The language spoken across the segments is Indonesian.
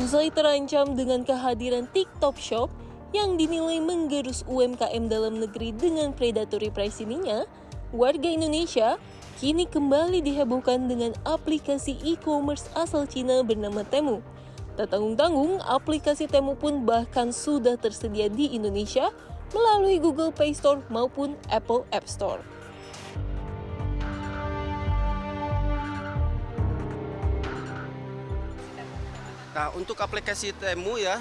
Usai terancam dengan kehadiran TikTok Shop yang dinilai menggerus UMKM dalam negeri dengan predatory pricing-nya, warga Indonesia kini kembali dihebohkan dengan aplikasi e-commerce asal Cina bernama Temu. Tak tanggung-tanggung, aplikasi Temu pun bahkan sudah tersedia di Indonesia melalui Google Play Store maupun Apple App Store. Nah, untuk aplikasi Temu ya,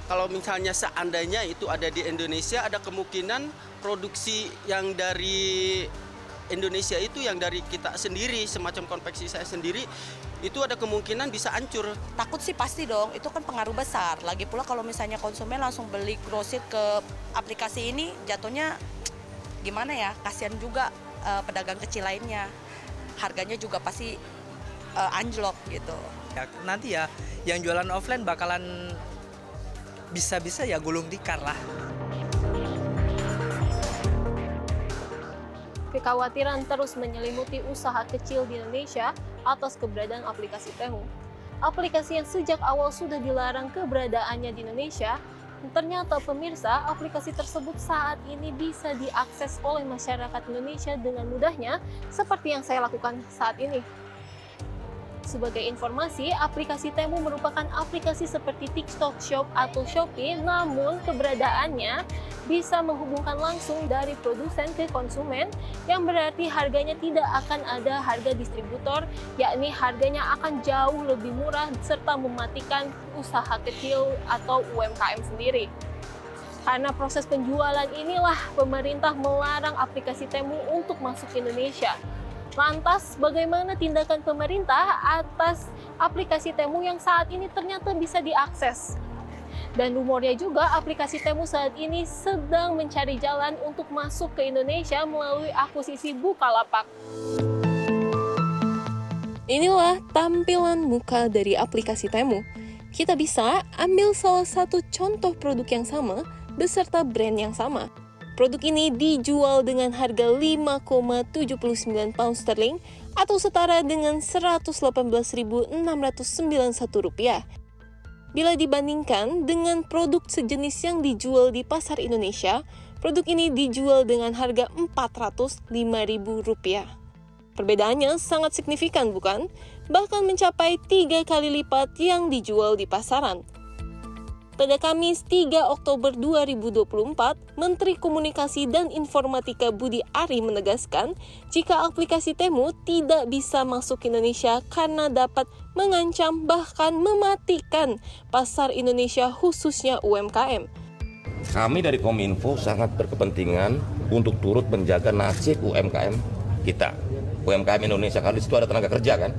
kalau misalnya seandainya itu ada di Indonesia, ada kemungkinan produksi yang dari Indonesia itu yang dari kita sendiri, semacam konveksi saya sendiri, itu ada kemungkinan bisa hancur. Takut sih pasti dong, itu kan pengaruh besar. Lagi pula kalau misalnya konsumen langsung beli grocery ke aplikasi ini, jatuhnya gimana ya, kasihan juga pedagang kecil lainnya. Harganya juga pasti anjlok gitu. Ya, nanti ya yang jualan offline bakalan bisa-bisa ya gulung tikar lah. Kekhawatiran terus menyelimuti usaha kecil di Indonesia atas keberadaan aplikasi Temu. Aplikasi yang sejak awal sudah dilarang keberadaannya di Indonesia, ternyata pemirsa, aplikasi tersebut saat ini bisa diakses oleh masyarakat Indonesia dengan mudahnya seperti yang saya lakukan saat ini. Sebagai informasi, aplikasi Temu merupakan aplikasi seperti TikTok Shop atau Shopee, namun keberadaannya bisa menghubungkan langsung dari produsen ke konsumen, yang berarti harganya tidak akan ada harga distributor, yakni harganya akan jauh lebih murah serta mematikan usaha kecil atau UMKM sendiri. Karena proses penjualan inilah pemerintah melarang aplikasi Temu untuk masuk ke Indonesia. Lantas, bagaimana tindakan pemerintah atas aplikasi Temu yang saat ini ternyata bisa diakses? Dan rumornya juga aplikasi Temu saat ini sedang mencari jalan untuk masuk ke Indonesia melalui akuisisi Bukalapak. Inilah tampilan muka dari aplikasi Temu. Kita bisa ambil salah satu contoh produk yang sama beserta brand yang sama. Produk ini dijual dengan harga 5,79 pound sterling atau setara dengan Rp118.691. Bila dibandingkan dengan produk sejenis yang dijual di pasar Indonesia, produk ini dijual dengan harga Rp405.000. Perbedaannya sangat signifikan, bukan? Bahkan mencapai 3 kali lipat yang dijual di pasaran. Pada Kamis 3 Oktober 2024, Menteri Komunikasi dan Informatika Budi Ari menegaskan jika aplikasi Temu tidak bisa masuk ke Indonesia karena dapat mengancam bahkan mematikan pasar Indonesia khususnya UMKM. Kami dari Kominfo sangat berkepentingan untuk turut menjaga nasib UMKM kita. UMKM Indonesia, karena di situ ada tenaga kerja kan.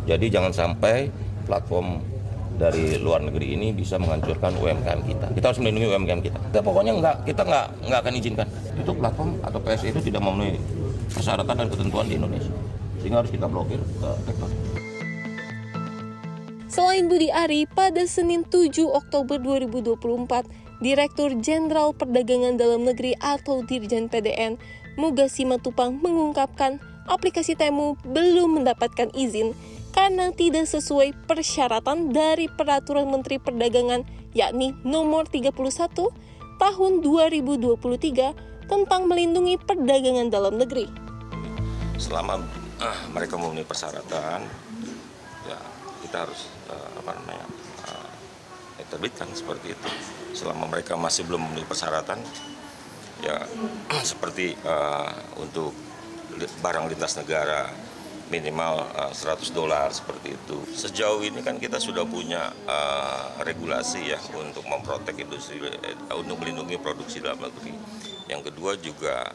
Jadi jangan sampai platform dari luar negeri ini bisa menghancurkan UMKM kita. Kita harus melindungi UMKM kita. Pokoknya kita nggak akan izinkan. Itu platform atau PSE itu tidak memenuhi persyaratan dan ketentuan di Indonesia. Sehingga harus kita blokir ke TikTok. Selain Budi Ari, pada Senin 7 Oktober 2024, Direktur Jenderal Perdagangan Dalam Negeri atau Dirjen PDN, Muga Simatupang mengungkapkan aplikasi Temu belum mendapatkan izin karena tidak sesuai persyaratan dari Peraturan Menteri Perdagangan yakni nomor 31 tahun 2023 tentang melindungi perdagangan dalam negeri. Selama mereka memenuhi persyaratan, ya kita harus terbitkan seperti itu. Selama mereka masih belum memenuhi persyaratan, ya seperti untuk barang lintas negara minimal $100 seperti itu. Sejauh ini kan kita sudah punya regulasi ya untuk memprotek industri, untuk melindungi produksi dalam negeri. Yang kedua juga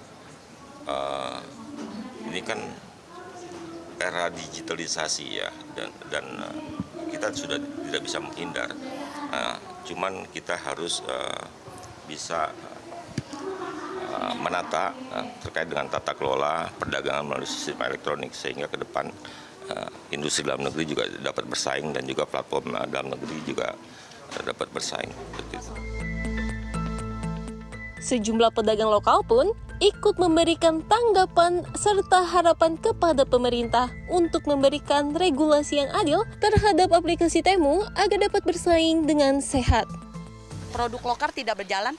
ini kan era digitalisasi ya, dan kita sudah tidak bisa menghindar. Cuman kita harus bisa menata terkait dengan tata kelola perdagangan melalui sistem elektronik sehingga ke depan industri dalam negeri juga dapat bersaing dan juga platform dalam negeri juga dapat bersaing. Sejumlah pedagang lokal pun ikut memberikan tanggapan serta harapan kepada pemerintah untuk memberikan regulasi yang adil terhadap aplikasi Temu agar dapat bersaing dengan sehat. Produk lokal tidak berjalan,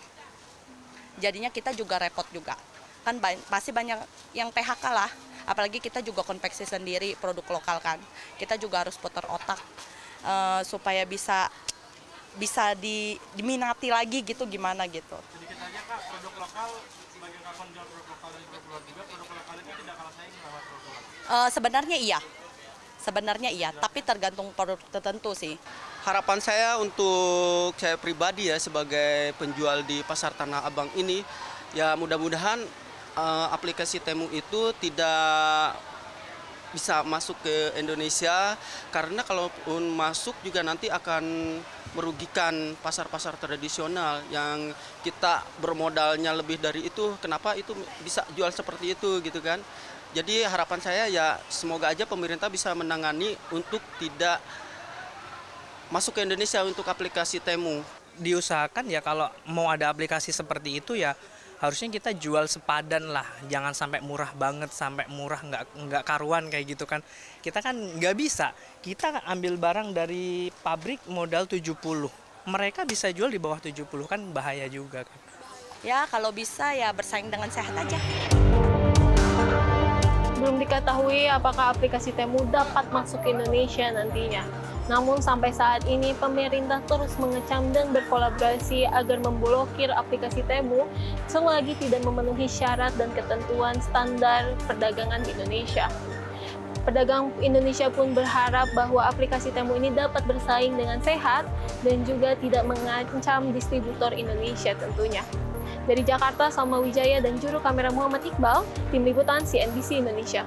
jadinya kita juga repot juga. Kan pasti banyak yang PHK lah, apalagi kita juga konveksi sendiri produk lokal kan. Kita juga harus putar otak supaya bisa diminati lagi gitu, gimana gitu. Sedikit aja Kak, produk lokal sebagai Kak penjual produk lokal dan produk luar juga, produk lokal itu tidak kalah saing sama produk luar. Sebenarnya iya, tapi tergantung produk tertentu sih. Harapan saya untuk saya pribadi ya sebagai penjual di Pasar Tanah Abang ini, ya mudah-mudahan aplikasi Temu itu tidak bisa masuk ke Indonesia, karena kalaupun masuk juga nanti akan merugikan pasar-pasar tradisional yang kita bermodalnya lebih dari itu. Kenapa itu bisa jual seperti itu gitu kan. Jadi harapan saya ya semoga aja pemerintah bisa menangani untuk tidak masuk ke Indonesia untuk aplikasi Temu. Diusahakan ya kalau mau ada aplikasi seperti itu ya harusnya kita jual sepadan lah, jangan sampai murah banget, sampai murah nggak karuan kayak gitu kan. Kita kan nggak bisa, kita ambil barang dari pabrik modal 70, mereka bisa jual di bawah 70 kan bahaya juga kan. Ya kalau bisa ya bersaing dengan sehat aja. Belum diketahui apakah aplikasi Temu dapat masuk ke Indonesia nantinya. Namun sampai saat ini pemerintah terus mengecam dan berkolaborasi agar memblokir aplikasi Temu selagi tidak memenuhi syarat dan ketentuan standar perdagangan di Indonesia. Pedagang Indonesia pun berharap bahwa aplikasi Temu ini dapat bersaing dengan sehat dan juga tidak mengancam distributor Indonesia tentunya. Dari Jakarta, Salma Wijaya dan juru kamera Muhammad Iqbal, Tim Liputan CNBC Indonesia.